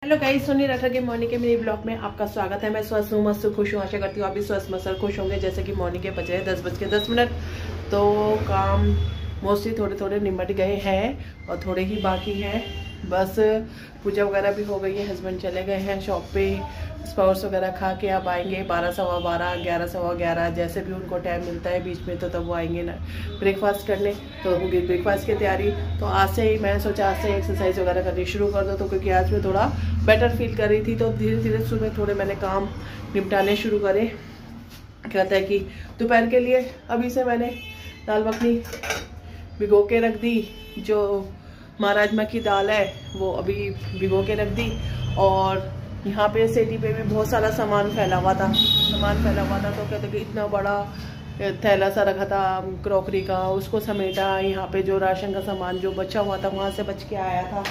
Hello guys, Soni Rathore के morning के मेरे ब्लॉग में आपका स्वागत है। मैं स्वस्थ हूँ, मस्त खुश हूँ। आशा करती हूँ आप भी स्वस्थ मस्त खुश होंगे। जैसे कि मॉर्निंग के बजे 10:10 तो काम मोस्टली थोड़े थोड़े निमट गए हैं और थोड़े ही बाकी हैं। बस पूजा वगैरह भी हो गई है। हस्बैंड चले गए हैं शॉप पे, स्पाउट्स वगैरह खा के अब आएंगे 12 सवा 12, 11 सवा 11, जैसे भी उनको टाइम मिलता है बीच में, तो तब वो आएंगे ना ब्रेकफास्ट करने। तो होगी ब्रेकफास्ट की तैयारी। तो आज से ही मैंने सोचा आज से एक्सरसाइज वगैरह करनी शुरू कर दो, तो क्योंकि आज मैं थोड़ा बेटर फील कर रही थी। तो धीरे धीरे सुबह थोड़े मैंने काम निपटाने शुरू करे। कहता है कि दोपहर के लिए अभी से मैंने दाल मखनी भिगो के रख दी। जो महाराजमा की दाल है वो अभी भिगो के रख दी। और यहाँ पे सेटी पे भी बहुत सारा सामान फैला हुआ था। तो कहते कि इतना बड़ा थैला सा रखा था क्रॉकरी का, उसको समेटा। यहाँ पे जो राशन का सामान जो बचा हुआ था वहाँ से बच के आया था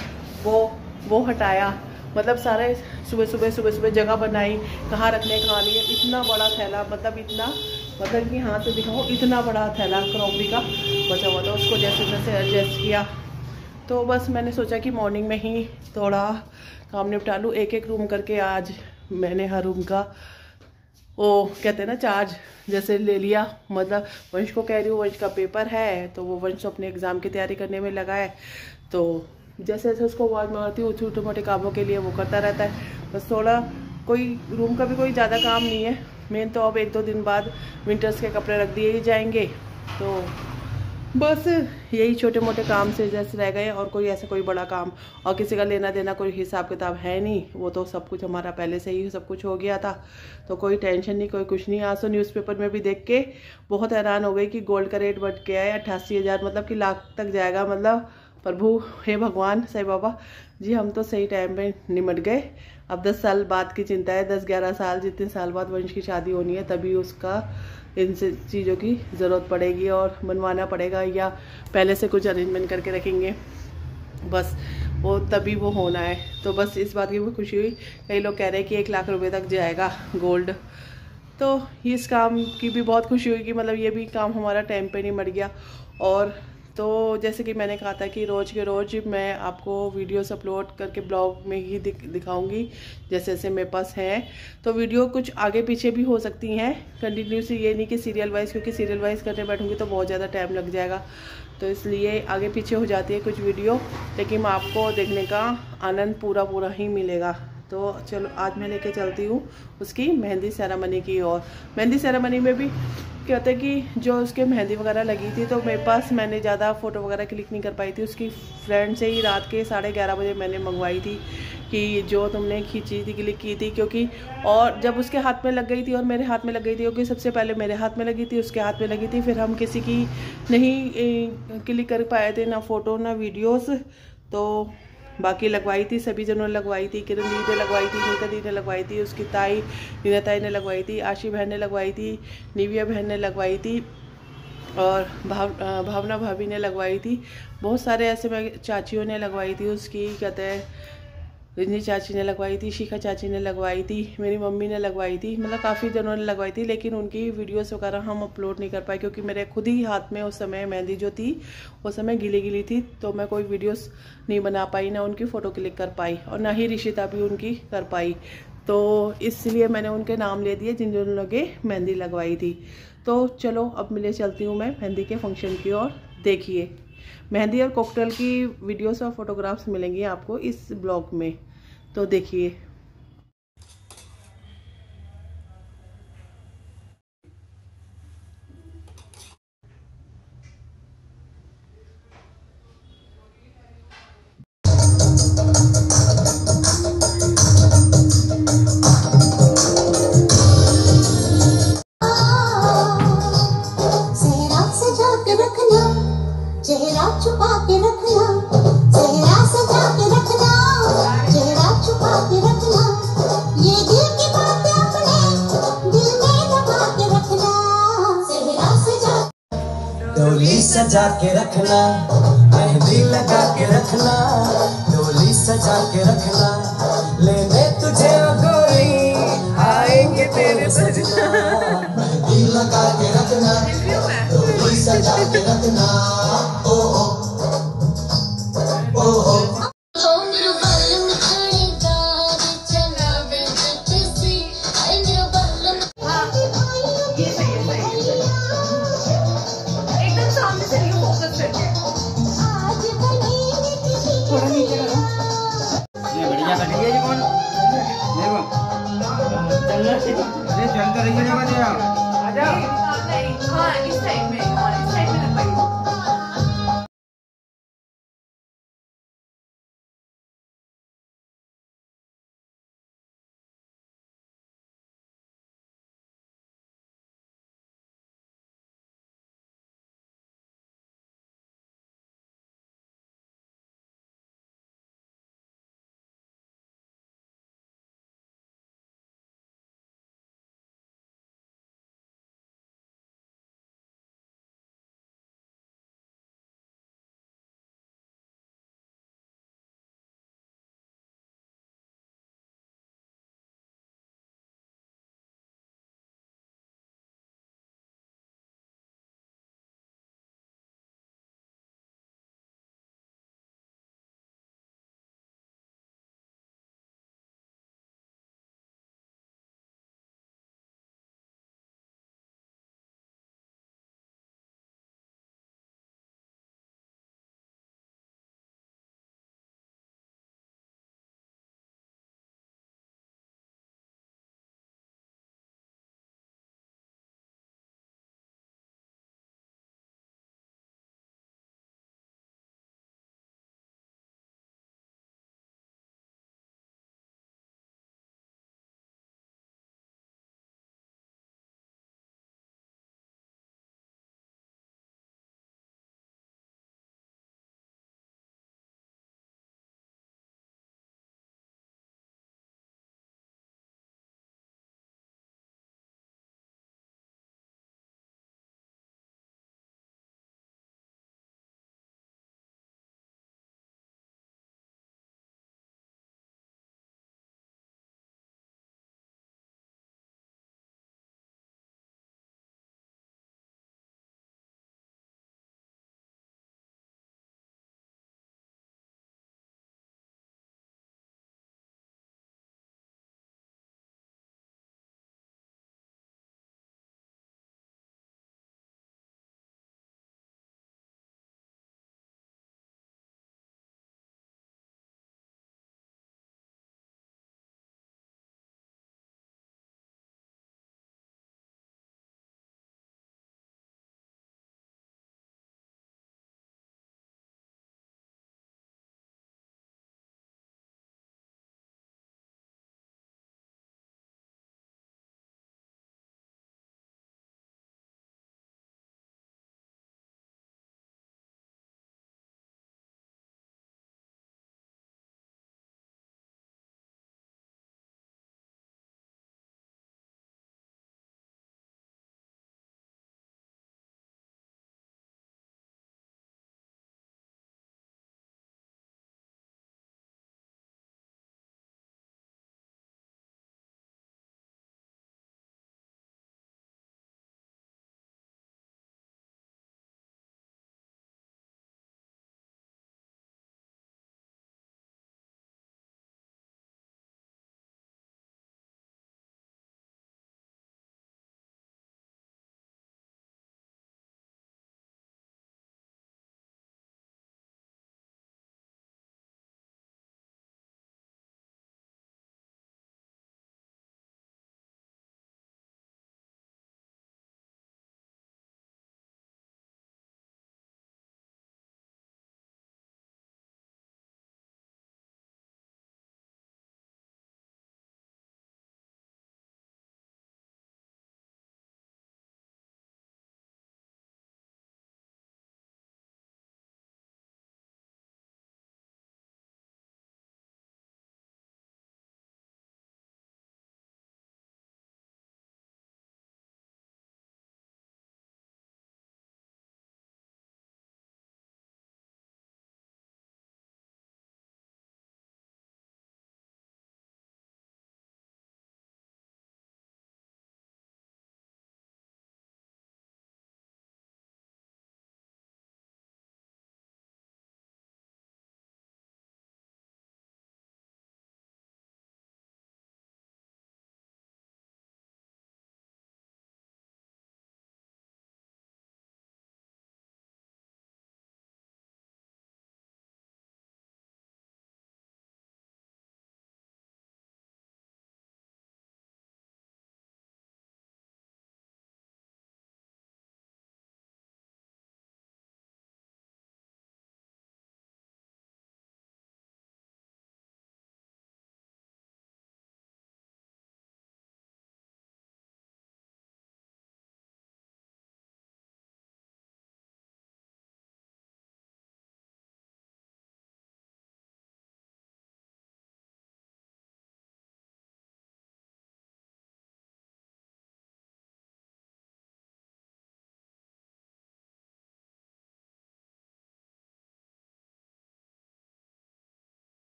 वो हटाया। मतलब सारे सुबह जगह बनाई, कहाँ रखने कहाँ नहीं। इतना बड़ा थैला, मतलब कि हाथ से दिखाओ, इतना बड़ा थैला क्रॉकरी का बचा हुआ था। उसको जैसे तैसे एडजस्ट किया। तो बस मैंने सोचा कि मॉर्निंग में ही थोड़ा काम निपटा लूँ। एक रूम करके आज मैंने हर रूम का वो कहते हैं ना चार्ज जैसे ले लिया। मतलब वंश को कह रही हूँ, वंश का पेपर है तो वो वंश अपने एग्ज़ाम की तैयारी करने में लगा है। तो जैसे जैसे उसको आवाज़ मारती हूँ, छोटे मोटे कामों के लिए वो करता रहता है। बस थोड़ा कोई रूम का भी कोई ज़्यादा काम नहीं है। मेन तो अब 1-2 दिन बाद विंटर्स के कपड़े रख दिए ही जाएंगे। तो बस यही छोटे मोटे काम से जैसे रह गए, और कोई बड़ा काम और किसी का लेना देना कोई हिसाब किताब है नहीं। वो तो सब कुछ हमारा पहले से ही सब कुछ हो गया था, तो कोई टेंशन नहीं, कोई कुछ नहीं। आज तो न्यूज़पेपर में भी देख के बहुत हैरान हो गई कि गोल्ड का रेट बढ़ गया है 88,000, मतलब कि लाख तक जाएगा। मतलब प्रभु हे भगवान साईं बाबा जी, हम तो सही टाइम पे निमट गए। अब 10 साल बाद की चिंता है, 10-11 साल, जितने साल बाद वंश की शादी होनी है तभी उसका इन चीज़ों की ज़रूरत पड़ेगी और बनवाना पड़ेगा, या पहले से कुछ अरेंजमेंट करके रखेंगे। बस वो तभी वो होना है। तो बस इस बात की भी खुशी हुई। कई लोग कह रहे हैं कि 1 लाख रुपए तक जाएगा गोल्ड। तो इस काम की भी बहुत खुशी हुई कि मतलब ये भी काम हमारा टाइम पे नहीं मर गया। और तो जैसे कि मैंने कहा था कि रोज़ के रोज़ मैं आपको वीडियोस अपलोड करके ब्लॉग में ही दिखाऊंगी जैसे जैसे मेरे पास हैं। तो वीडियो कुछ आगे पीछे भी हो सकती हैं कंटिन्यूसली, ये नहीं कि सीरियल वाइज, क्योंकि सीरियल वाइज करने बैठूंगी तो बहुत ज़्यादा टाइम लग जाएगा। तो इसलिए आगे पीछे हो जाती है कुछ वीडियो, लेकिन आपको देखने का आनंद पूरा ही मिलेगा। तो चलो आज मैं लेके चलती हूँ उसकी मेहंदी सेरेमनी की। और मेहंदी सेरेमनी में भी कहते हैं कि जो उसके मेहंदी वगैरह लगी थी, तो मेरे पास मैंने ज़्यादा फ़ोटो वगैरह क्लिक नहीं कर पाई थी। उसकी फ्रेंड से ही रात के 11:30 बजे मैंने मंगवाई थी कि जो तुमने खींची थी, क्लिक की थी। क्योंकि और जब उसके हाथ में लग गई थी और मेरे हाथ में लग गई थी, क्योंकि सबसे पहले मेरे हाथ में लगी थी, उसके हाथ में लगी थी, फिर हम किसी की नहीं क्लिक कर पाए थे, ना फ़ोटो ना वीडियोज़। तो बाकी लगवाई थी, सभी जनों ने लगवाई थी। किरण दी ने लगवाई थी, नीता दी ने लगवाई थी, उसकी ताई नीना ताई ने लगवाई थी, आशी बहन ने लगवाई थी, निविया बहन ने लगवाई थी, और भावना भाभी ने लगवाई थी। बहुत सारे ऐसे में चाचियों ने लगवाई थी। उसकी कहते हैं रजनी चाची ने लगवाई थी, शिखा चाची ने लगवाई थी, मेरी मम्मी ने लगवाई थी। मतलब काफ़ी जनों ने लगवाई थी, लेकिन उनकी वीडियोस वगैरह हम अपलोड नहीं कर पाए, क्योंकि मेरे खुद ही हाथ में उस समय मेहंदी जो थी उस समय गीली थी। तो मैं कोई वीडियोस नहीं बना पाई, ना उनकी फ़ोटो क्लिक कर पाई, और ना ही रिशिता भी उनकी कर पाई। तो इसलिए मैंने उनके नाम ले दिए जिन लोगों ने मेहंदी लगवाई थी। तो चलो अब मिले चलती हूँ मैं मेहंदी के फंक्शन की ओर। देखिए मेहंदी और कॉकटेल की वीडियोस और फोटोग्राफ्स मिलेंगी आपको इस ब्लॉग में, तो देखिए। चेहरा छुपा के रखना, चेहरा सजा के रखना, चेहरा छुपा के रखना, ये दिल की बातें अपने दिल में दबा के रखना, चेहरा सजा डोली सजा के रखना, मेहंदी लगा के रखना, डोली सजा के रखना, लेने तुझे गोरी आएंगे तेरे सजना, मेहंदी लगा के रखना, डोली सजा के रखना। ओ ओ ओ भैया कट गया जी कौन देखो अरे चल तो रही है ना भैया आजा हाँ इस साइड में लगवाइए।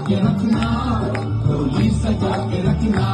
के रखना, डोली सजा के रखना।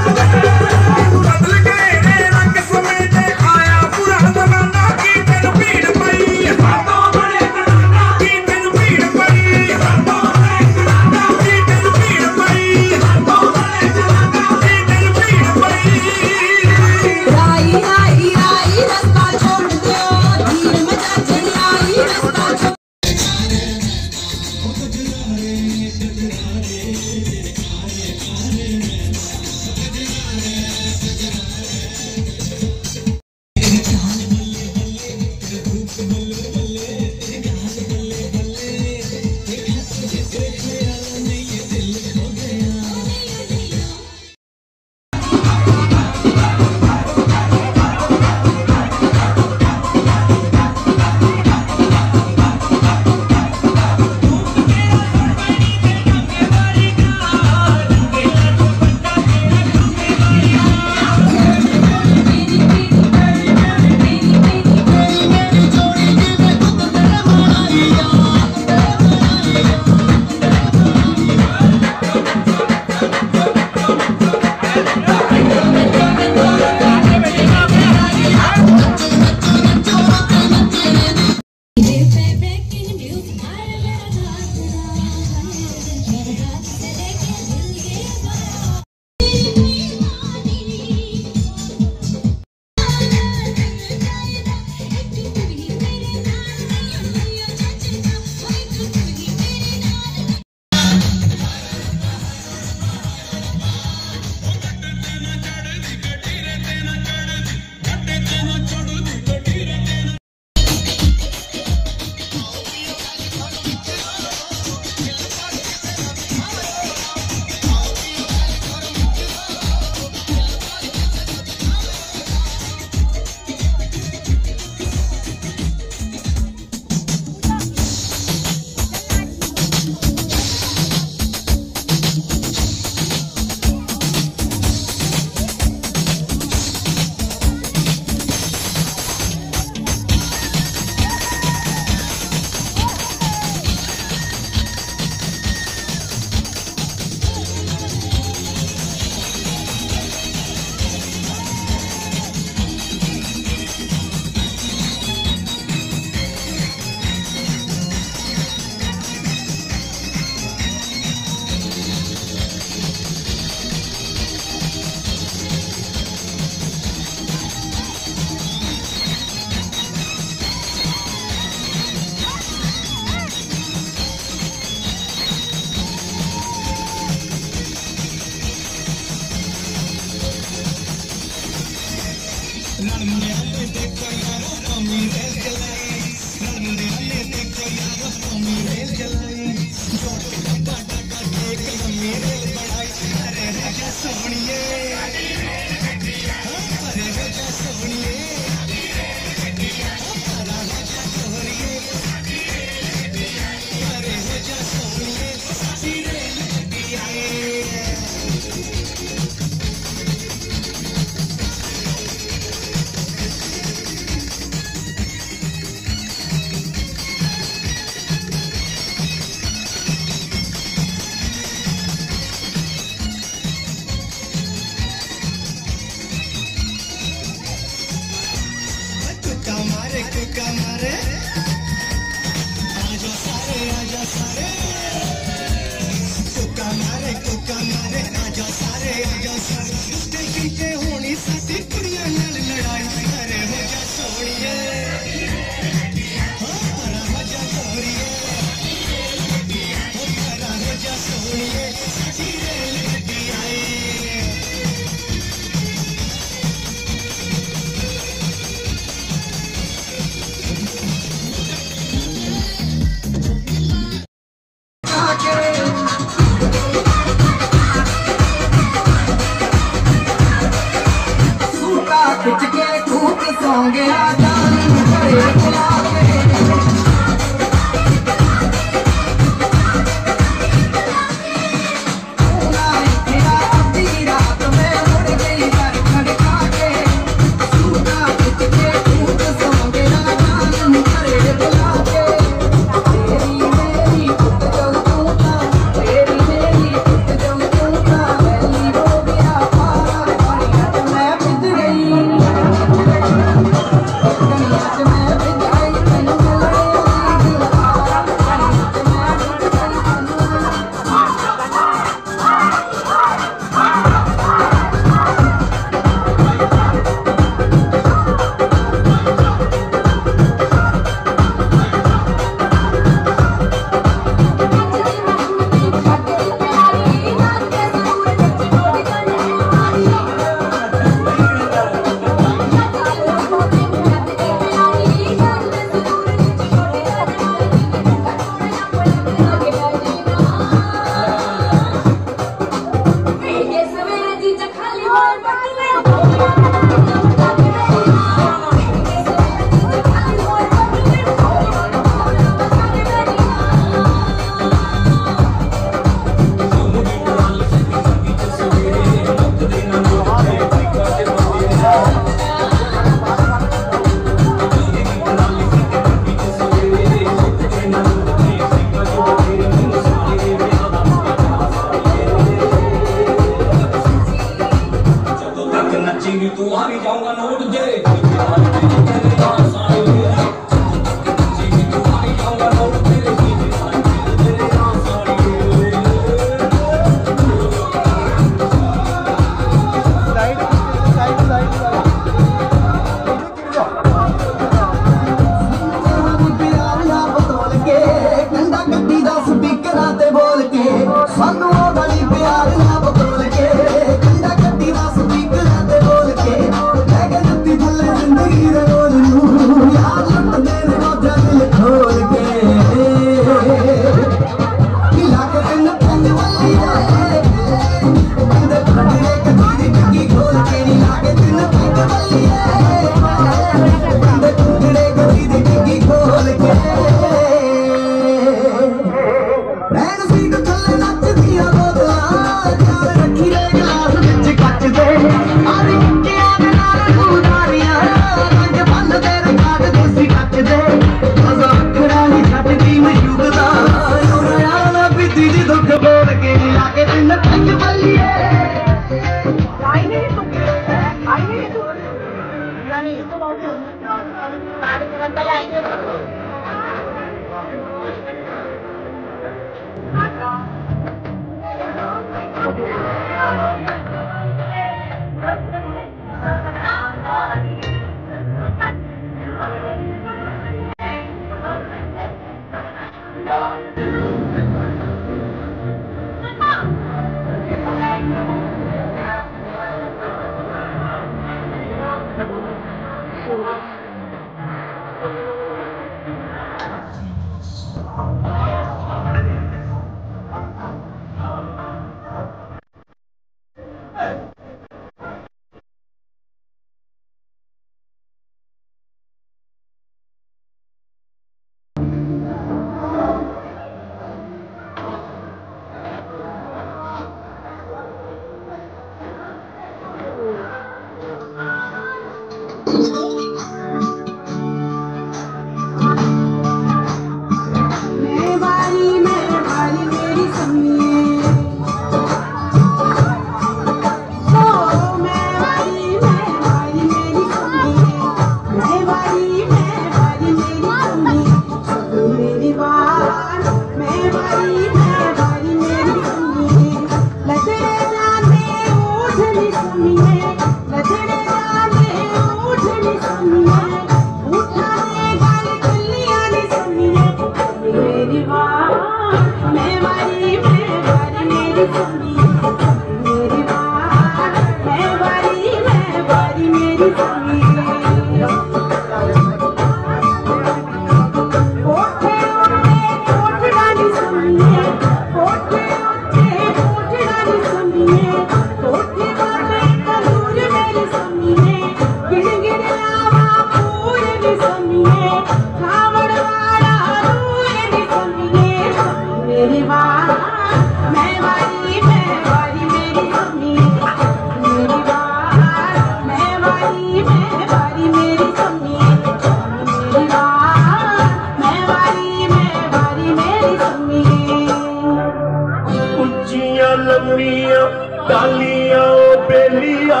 डालियां बेलिया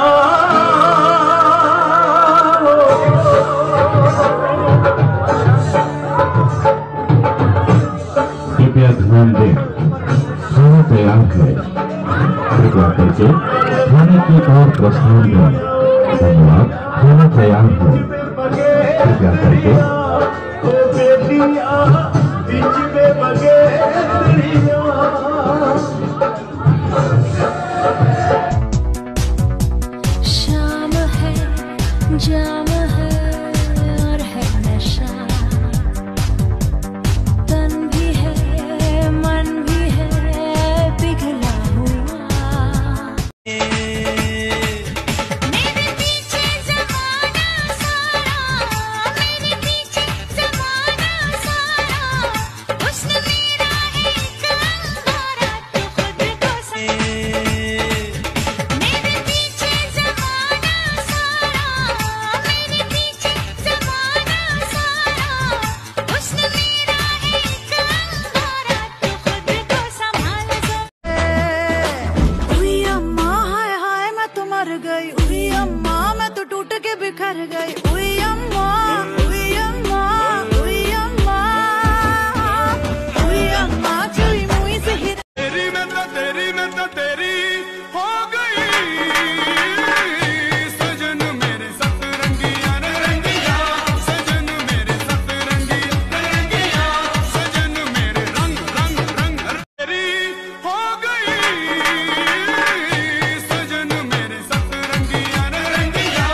कृपया ध्यान दें, खाना तैयार है। कृपया करके खाने की ओर प्रस्थान दें। धन्यवाद। खाना तैयार है। कृपया करके जाम है और है नशा, तन भी है मन भी है पिघला हुआ। मेरे पीछे ज़माना सारा, मेरे पीछे ज़माना सारा, उसने मेरा एक अंगारा तो खुद को मेरे पीछे ज़माना सारा, मेरे पीछे ज़माना सारा, उसने मेरा एक अंगारा तो खुद को संभाल हुई अम्मा, हाय हाय मैं तो मर गई। हुई अम्मा मैं तो टूट के बिखर गई। हुई अम्मा, हुई अम्मा, हुई अम्मा, हुई अम्मा चुई मुई से ही तेरी में तो तेरी हो गई सजन मेरे सतरंगिया रे रंगिया, सजन मेरे सतरंगी रंगिया, सजन मेरे रंग रंग रंग तेरी हो गई सजन मेरे सतरंगिया रे रंगिया,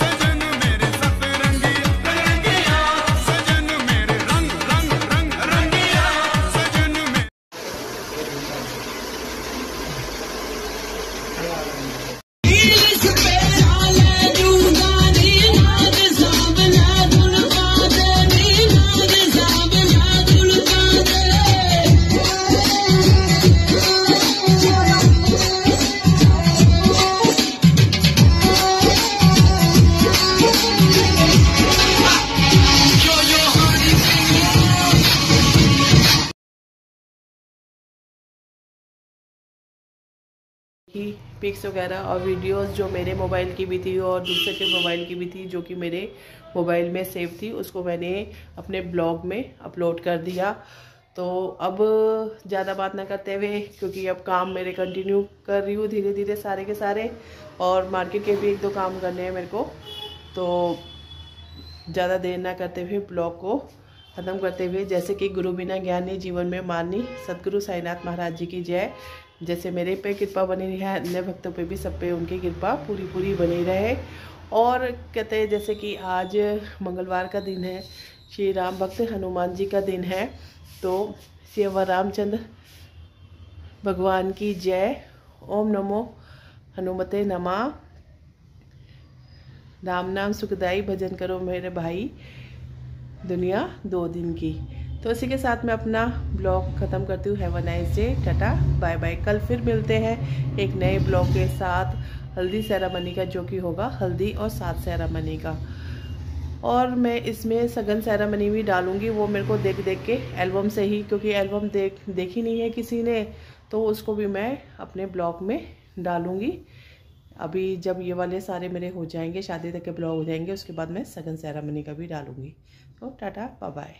सजन मेरे सतरंगी रंगिया, सजन मेरे रंग रंग रंग रंगिया, सजन मेरे की पिक्स वगैरह और वीडियोस जो मेरे मोबाइल की भी थी और दूसरे के मोबाइल की भी थी, जो कि मेरे मोबाइल में सेव थी, उसको मैंने अपने ब्लॉग में अपलोड कर दिया। तो अब ज़्यादा बात ना करते हुए, क्योंकि अब काम मेरे कंटिन्यू कर रही हूँ धीरे धीरे सारे के सारे, और मार्केट के भी एक दो काम करने हैं मेरे को, तो ज़्यादा देर ना करते हुए ब्लॉग को ख़त्म करते हुए, जैसे कि गुरु बिना ज्ञानी जीवन में मानी, सतगुरु साईनाथ महाराज जी की जय। जैसे मेरे पे कृपा बनी रही है, अन्य भक्तों पे भी सब पे उनकी कृपा पूरी पूरी बनी रहे। और कहते हैं जैसे कि आज मंगलवार का दिन है, श्री राम भक्त हनुमान जी का दिन है, तो श्री रामचंद्र भगवान की जय। ओम नमो हनुमते नमः। राम नाम सुखदाई, भजन करो मेरे भाई, दुनिया 2 दिन की। तो इसी के साथ मैं अपना ब्लॉग ख़त्म करती हूँ। Have a nice day, tata bye bye. कल फिर मिलते हैं एक नए ब्लॉग के साथ, हल्दी सेरेमनी का, जो कि होगा हल्दी और साथ सेरेमनी का। और मैं इसमें सगन सेरेमनी भी डालूंगी, वो मेरे को देख देख के एल्बम से ही, क्योंकि एल्बम देखी नहीं है किसी ने, तो उसको भी मैं अपने ब्लॉग में डालूंगी। अभी जब ये वाले सारे मेरे हो जाएंगे, शादी तक के ब्लॉग हो जाएंगे, उसके बाद मैं सगन सेरेमनी का भी डालूंगी। तो टाटा बाय बाय।